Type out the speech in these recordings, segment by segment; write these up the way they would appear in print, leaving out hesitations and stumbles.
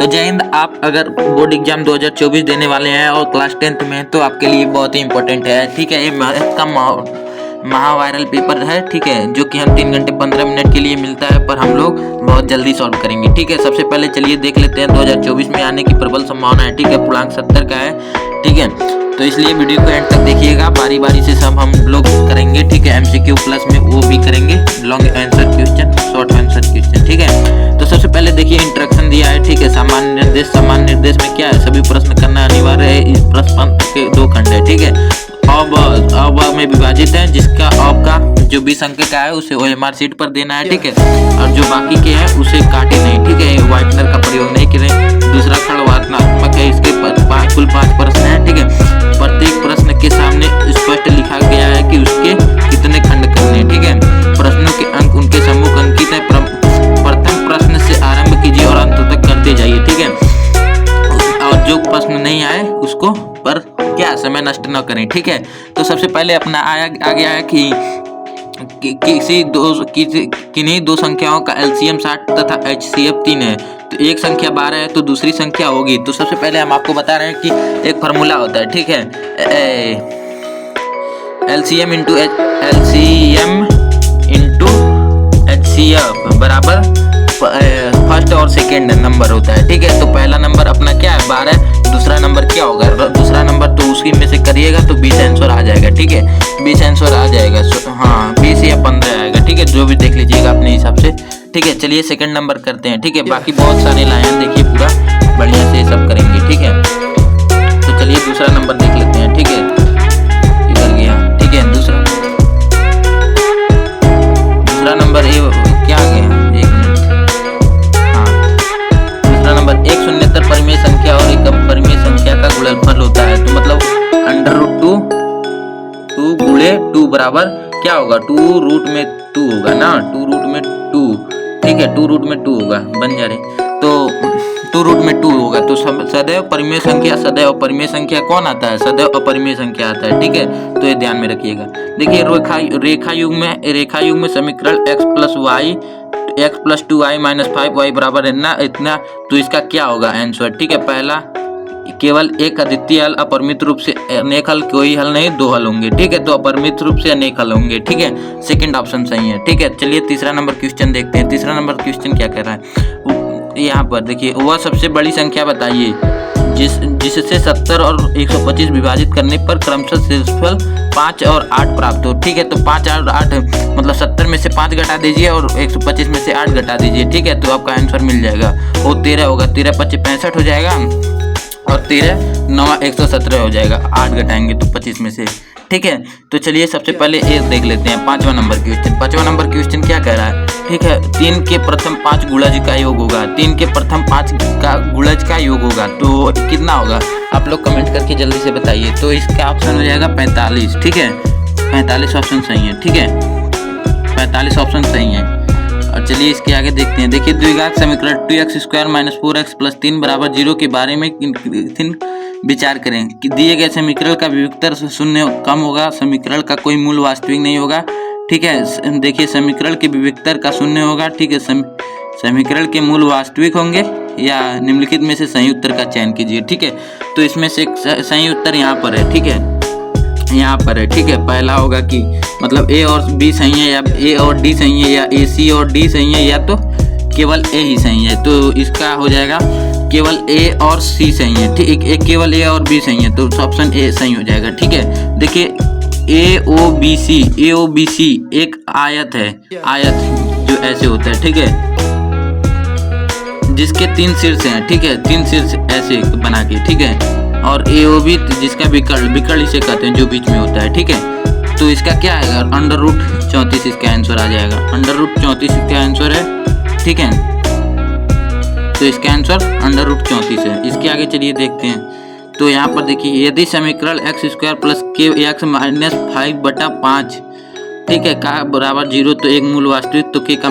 तो जय हिंद। आप अगर बोर्ड एग्जाम 2024 देने वाले हैं और क्लास 10th में तो आपके लिए बहुत ही इंपॉर्टेंट है। ठीक है, ये मैथ का महावायरल पेपर है। ठीक है, जो कि हम 3 घंटे 15 मिनट के लिए मिलता है, पर हम लोग बहुत जल्दी सॉल्व करेंगे। ठीक है, सबसे पहले चलिए देख लेते हैं 2024 में आने की प्रबल संभावना है। ठीक है, पूर्णांक 70 का है। ठीक है, तो इसलिए वीडियो को एंड तक देखिएगा, बारी बारी से सब हम लोग करेंगे। ठीक है, MCQ प्लस में वो भी करेंगे, long answer question, short answer question. ठीक है, तो सबसे पहले देखिए इंस्ट्रक्शन दिया है। ठीक है, सामान्य निर्देश। सामान्य निर्देश में क्या है, सभी प्रश्न करना अनिवार्य है। इस प्रश्न के 2 खंड है। ठीक है, अब में विभाजित है, जिसका अब का जो 20 अंक का है उसे OMR शीट पर देना है। ठीक है, और जो बाकी के हैं उसे काटे नहीं। ठीक है, व्हाइटनर का प्रयोग नहीं करें। दूसरा खंड वार्तात्मक है, इसके कुल 5 प्रश्न है। ठीक है, प्रत्येक प्रश्न के सामने स्पष्ट लिखा गया है कि उसके कितने खंड करने हैं। ठीक है, प्रश्नों के अंक उनके सम्मुख अंकित है। प्रथम प्रश्न से आरंभ कीजिए और अंत तक करते जाइए। ठीक है, और जो प्रश्न नहीं आए उसको पर क्या समय नष्ट न करें। ठीक है, तो सबसे पहले अपना आ गया है कि किन्हीं दो संख्याओं का LCM 60 तथा HCF 3 है। तो एक संख्या 12 है तो दूसरी संख्या होगी। तो सबसे पहले हम आपको बता रहे हैं कि एक फार्मूला होता है। ठीक है, LCM इंटू HCF बराबर फर्स्ट और सेकेंड नंबर होता है। ठीक है, तो पहला नंबर अपना क्या है, 12। दूसरा नंबर क्या होगा, दूसरा नंबर तो उसकी में से करिएगा तो 20 आंसर आ जाएगा। ठीक है, 20 आंसर आ जाएगा। हाँ, 20 या 15 आएगा। ठीक है, जो भी देख लीजिएगा अपने हिसाब से। ठीक है, चलिए सेकंड नंबर करते हैं। ठीक है, बाकी बहुत सारे लाए हैं, देखिए पूरा बढ़िया से सब करेंगे। ठीक है, तो चलिए दूसरा नंबर देख लेते हैं। ठीक है, इधर गया। ठीक है, दूसरा नंबर क्या आ गया, एक मिनट। हाँ, दूसरा नंबर एक शून्येतर परिमेय संख्या और एक अपरिमेय संख्या का गुणनफल होता है। तो मतलब √2 गुणे 2 बराबर क्या होगा, 2 रूट में 2 होगा ना, 2 रूट में 2। ठीक है, 2 रूट में 2 होगा, बन जा रहे। तो 2 रूट में 2 होगा। तो सदैव परिमेय संख्या, सदैव अपरिमेय संख्या कौन आता है, सदैव अपरिमेय संख्या आता है। ठीक है, तो ये ध्यान में रखिएगा। देखिए रेखा युग में समीकरण x + 2y - 5y बराबर है ना इतना। तो इसका क्या होगा आंसर। ठीक है, पहला केवल एक अद्वितीय हल, अपरिमित रूप से अनेक हल, कोई हल नहीं, 2 हल होंगे। ठीक है, तो अपरिमित रूप से अनेक हल होंगे। ठीक है, सेकंड ऑप्शन सही है। ठीक है, चलिए तीसरा नंबर क्वेश्चन देखते हैं। तीसरा नंबर क्वेश्चन क्या कह रहा है, यहाँ पर देखिए, वह सबसे बड़ी संख्या बताइए जिससे 70 और 125 विभाजित करने पर क्रमशः शेषफल 5 और 8 प्राप्त हो। ठीक है, तो 5 और 8 मतलब 70 में से 5 घटा दीजिए और 125 में से 8 घटा दीजिए। ठीक है, तो आपका आंसर मिल जाएगा। वो 13 होगा, 13 × 25 = 65 हो जाएगा और 13 × 9 = 117 हो जाएगा। 8 घटाएंगे तो 25 में से। ठीक है, तो चलिए सबसे पहले एक देख लेते हैं, 5वां नंबर क्वेश्चन। 5वां नंबर क्वेश्चन क्या कह रहा है। ठीक है, 3 के प्रथम 5 गुणज का योग होगा। 3 के प्रथम 5 का गुणज का योग होगा तो कितना होगा, आप लोग कमेंट करके जल्दी से बताइए। तो इसका ऑप्शन हो जाएगा 45। ठीक है, 45 ऑप्शन सही है। ठीक है, 45 ऑप्शन सही है। और चलिए इसके आगे देखते हैं। देखिए, द्विघात समीकरण 2x² - 4x + 3 = 0 के बारे में विचार करें कि दिए गए समीकरण का विविक्तर 0 कम होगा, समीकरण का कोई मूल वास्तविक नहीं होगा। ठीक है, देखिए समीकरण के विविक्तर का 0 होगा। ठीक है, समीकरण के मूल वास्तविक होंगे या निम्नलिखित में से सही उत्तर का चयन कीजिए। ठीक है, तो इसमें से सही उत्तर यहाँ पर है। ठीक है, यहाँ पर है। ठीक है, पहला होगा कि मतलब A और B सही है, या A और D सही है, या AC और D सही है, या तो केवल A ही सही है। तो इसका हो जाएगा केवल A और C सही है। ठीक है, केवल A और B सही है, तो ऑप्शन A सही हो जाएगा। ठीक है, देखिए AOBC एक आयत है, आयत जो ऐसे होता है। ठीक है, जिसके 3 शीर्ष हैं। ठीक है, 3 शीर्ष ऐसे बना के। ठीक है, और AOB जिसका विकर्ण इसे कहते हैं, जो बीच में होता है। ठीक है, तो इसका क्या आएगा, √34 इसका आंसर आ जाएगा। √34 इसका आंसर है। ठीक है, तो इसका आंसर √34 है। इसके आगे चलिए देखते हैं। तो यहाँ पर देखिए, यदि समीकरण x² + kx - 5/5 ठीक है का बराबर 0 तो एक मूल वास्तविक, तो k का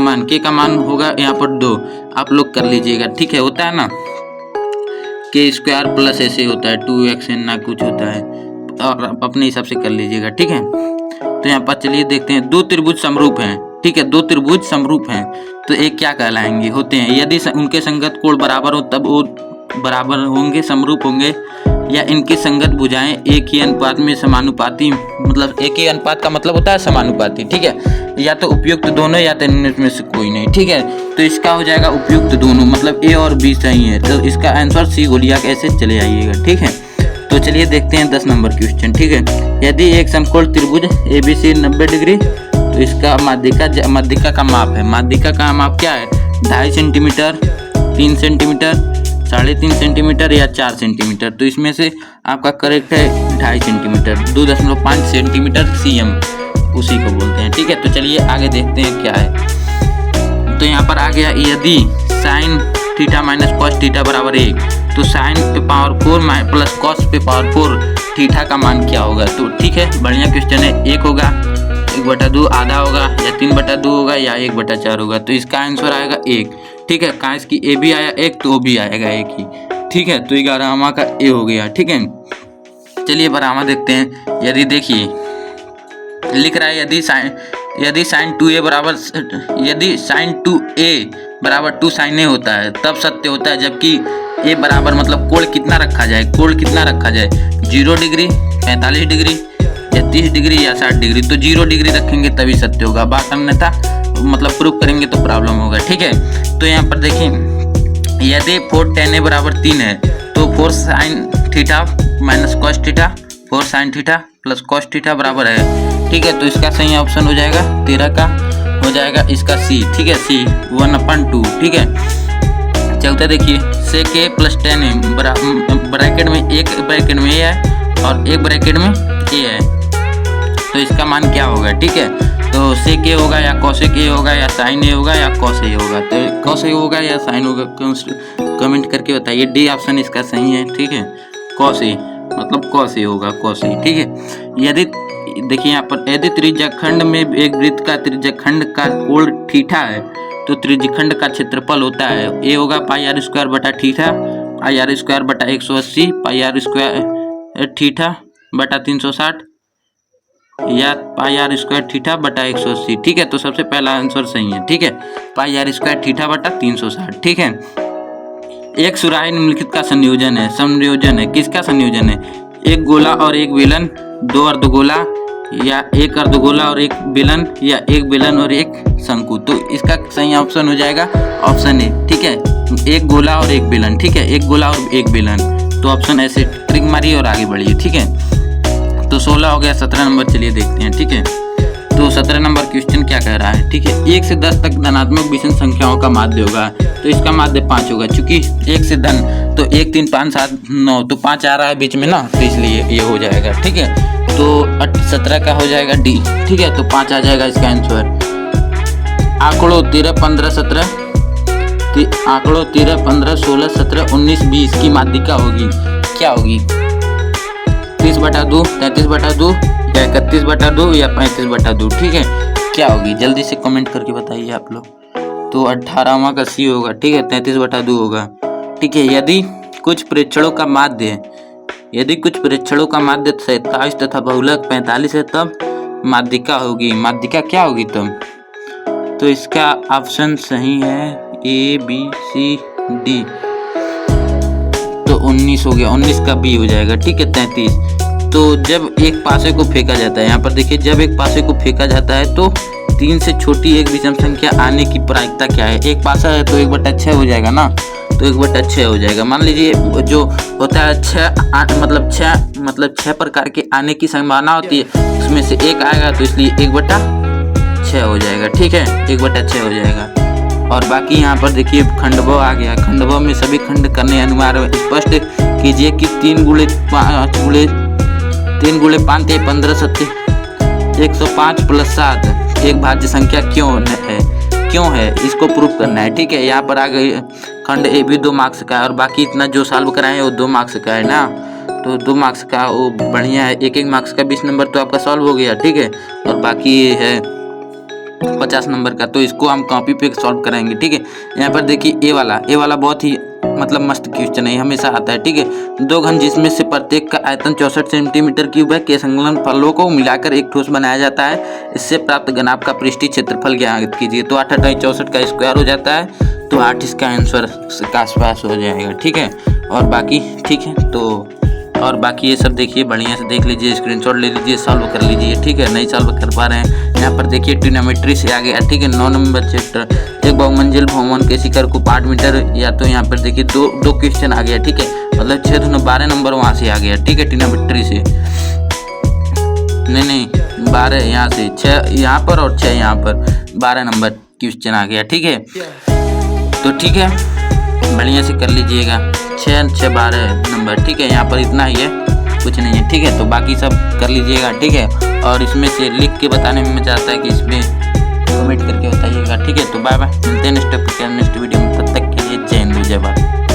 मान होगा यहाँ पर 2। आप लोग कर लीजिएगा। ठीक है, होता है ना k² प्लस ऐसे होता है 2xn ना कुछ होता है, और अपने हिसाब से कर लीजिएगा। ठीक है, तो यहाँ पर चलिए देखते हैं। 2 त्रिभुज समरूप हैं। ठीक है, 2 त्रिभुज समरूप हैं। तो एक क्या कहलाएंगे, होते हैं। यदि उनके संगत कोण बराबर हो तब वो बराबर होंगे, समरूप होंगे, या इनकी संगत भुजाएं एक ही अनुपात में समानुपाती, मतलब एक ही अनुपात का मतलब होता है समानुपाती, ठीक है। या तो उपयुक्त दोनों या तो इनमें से कोई नहीं, ठीक है। तो इसका हो जाएगा उपयुक्त दोनों, मतलब ए और बी सही है, तो इसका आंसर सी गोलियां ऐसे चले आइएगा, ठीक है। तो चलिए देखते हैं 10 नंबर क्वेश्चन, ठीक है। यदि एक समकोण त्रिभुज ABC 90 डिग्री, तो इसका माध्यिका का माप है। माध्यिका का माप क्या है? 2.5 सेंटीमीटर, 3 सेंटीमीटर, 3.5 सेंटीमीटर या 4 सेंटीमीटर। तो इसमें से आपका करेक्ट है 2.5 सेंटीमीटर, 2.5 सेंटीमीटर CM उसी को बोलते हैं, ठीक है। तो चलिए आगे देखते हैं क्या है। तो यहाँ पर आ गया, यदि sine theta minus cos theta बराबर 1, तो साइन पे पावर 4 प्लस कॉस पे पावर 4 थीटा का मान क्या होगा? तो ठीक है, बढ़िया क्वेश्चन है। 1 होगा, 1/2 आधा होगा, या 3/2 होगा, या 1/4 होगा। तो इसका आंसर आएगा 1, ठीक है। काश की ए भी आया 1 तो भी आएगा 1 ही, ठीक है। तो 11वां का ए हो गया, ठीक है। चलिए 12वां देखते हैं। यदि देखिए लिख रहा है, यदि साइन 2a बराबर 2 sin a होता है तब सत्य होता है, जबकि a बराबर मतलब कोण कितना रखा जाए, 0 डिग्री, 45 डिग्री या 30 डिग्री या 60 डिग्री। तो 0 डिग्री रखेंगे तभी सत्य होगा, बात अन्यथा मतलब प्रूफ करेंगे तो प्रॉब्लम होगा, ठीक है। तो यहाँ पर देखिए, यदि 4 tan a बराबर 3 है, तो 4 sin theta minus cos theta, 4 sin theta plus cos theta बराबर है, ठीक है। तो इसका सही ऑप्शन हो जाएगा 13 का हो जाएगा इसका सी, ठीक है। सी 1/2, ठीक है। चलते देखिए, sec a plus tan a bracket में, एक ब्रैकेट में a है और एक ब्रैकेट में a है, तो इसका मान क्या होगा, ठीक है। तो sec a होगा या cosec a होगा या sin a होगा या cos a होगा। तो cos a होगा या sin होगा, कमेंट करके बताइए। डी ऑप्शन इसका सही है, ठीक है। cos a मतलब cos a होगा, cos a, ठीक है। यदि देखिए यहाँ पर, यदि त्रिज्याखंड में एक वृत्त का त्रिज्याखंड का कोण थीटा है, तो त्रिज्याखंड का क्षेत्रफल होता है, ए होगा πr² बटा थीटा, πr² बटा 180, πr² थीटा बटा 360 या πr² थीटा बटा 180, ठीक है। तो सबसे पहला आंसर सही है, ठीक है। πr² थीटा बटा 360, ठीक है। एक सुराही निम्नलिखित का संयोजन है, किसका संयोजन है? एक गोला और एक बेलन, 2 अर्धगोला, या एक अर्धगोला और एक बेलन, या एक बेलन और एक शंकु। तो इसका सही ऑप्शन हो जाएगा ऑप्शन ए, ठीक है। एक गोला और एक बेलन, ठीक है, एक गोला और एक बेलन। तो ऑप्शन ऐसे ट्रिक मारिए और आगे बढ़िए, ठीक है। तो 16 हो गया। 17 नंबर चलिए देखते हैं, ठीक है। तो 17 नंबर क्वेश्चन क्या कह रहा है, ठीक है। 1 से 10 तक धनात्मक विषम संख्याओं का माध्य होगा, तो इसका माध्य 5 होगा, क्योंकि 1 से धन, तो 1 3 5 7 9, तो 5 आ रहा है बीच में ना, तो इसलिए ये हो जाएगा, ठीक है। तो 17 का हो जाएगा डी, ठीक है। तो 5 आ जाएगा इसका आंसर। आंकड़ों 13 15 17 आंकड़ों 13 15 16 17 19 20 की माध्यिका होगी, क्या होगी? 30/2, 33/2 या 31/2 या 35/2, ठीक है। क्या होगी जल्दी से कमेंट करके बताइए आप लोग। तो 18वां का सी होगा, ठीक है। 33/2 होगा, ठीक है। यदि कुछ प्रेक्षणों का माध्य 27 तथा बहुलक 45 है, तब माध्यिका होगी। माध्यिका क्या होगी तब? तो इसका ऑप्शन सही है ABCD। तो 19 हो गया, 19 का बी हो जाएगा, ठीक है। 33। तो जब एक पासे को फेंका जाता है, यहाँ पर देखिए, जब एक पासे को फेंका जाता है तो 3 से छोटी एक विषम संख्या आने की प्रायिकता क्या है? एक पासा है तो 1/6 हो जाएगा ना, तो 1/6 हो जाएगा। मान लीजिए जो होता है 6 6 प्रकार के आने की संभावना होती है, उसमें से एक आएगा, तो इसलिए 1/6 हो जाएगा, ठीक है। 1/6 हो जाएगा। और बाकी यहाँ पर देखिए खंडभाव आ गया। खंडभाव में सभी खंड करने अनिवार्य स्पष्ट कीजिए कि 3 गुणे 5 15 7 105 + 7 एक भाज्य संख्या क्यों है इसको प्रूफ करना है, ठीक है। यहाँ पर आ गई खंड ए भी 2 मार्क्स का है, और बाकी इतना जो सॉल्व कराए वो 2 मार्क्स का है ना, तो 2 मार्क्स का वो बढ़िया है। 1 मार्क्स का 20 नंबर तो आपका सॉल्व हो गया, ठीक है। और बाकी ये है 50 नंबर का, तो इसको हम कॉपी पे सॉल्व कराएंगे, ठीक है। यहाँ पर देखिए ए वाला बहुत ही मतलब मस्त क्वेश्चन है, हमेशा आता है। ठीक है, 2 घन जिसमें से प्रत्येक का आयतन 64 सेंटीमीटर क्यूब है के संलग्न फलों को मिलाकर एक ठोस बनाया जाता है, इससे प्राप्त घनाभ का पृष्ठीय क्षेत्रफल ज्ञात कीजिए। तो 8 8 64 का स्क्वायर हो जाता है, तो 8 इसका आंसर के आसपास हो जाएगा। ठीक है, और बाकी ठीक है, तो और बाकी ये सब देखिए बढ़िया से देख लीजिए, स्क्रीनशॉट ले लीजिए, सॉल्व कर लीजिए। ठीक है, नहीं सॉल्व कर पा रहे हैं यहाँ पर देखिए ट्रिग्नोमेट्री से आ गया। ठीक है, 9 नंबर चैप्टर एक बहुमंजिल भवन के शिखर को 8 मीटर, या तो यहाँ पर देखिए दो क्वेश्चन आ गया। ठीक है, मतलब 6 दूनी 12 नंबर वहाँ से आ गया। ठीक है, ट्रिग्नोमेट्री से नहीं 12 यहाँ से, 6 यहाँ पर और 6 यहाँ पर, 12 नंबर क्वेश्चन आ गया। ठीक है, तो ठीक है बढ़िया से कर लीजिएगा, 6 6 12 नंबर। ठीक है, यहाँ पर इतना ही है, कुछ नहीं है। ठीक है, तो बाकी सब कर लीजिएगा। ठीक है, और इसमें से लिख के बताने में मजा आता है कि इसमें कमेंट करके बताइएगा। ठीक है, तो बाय बाय, मिलते हैं नेक्स्ट वीडियो में, तब तक के लिए जय हिंद जय भारत।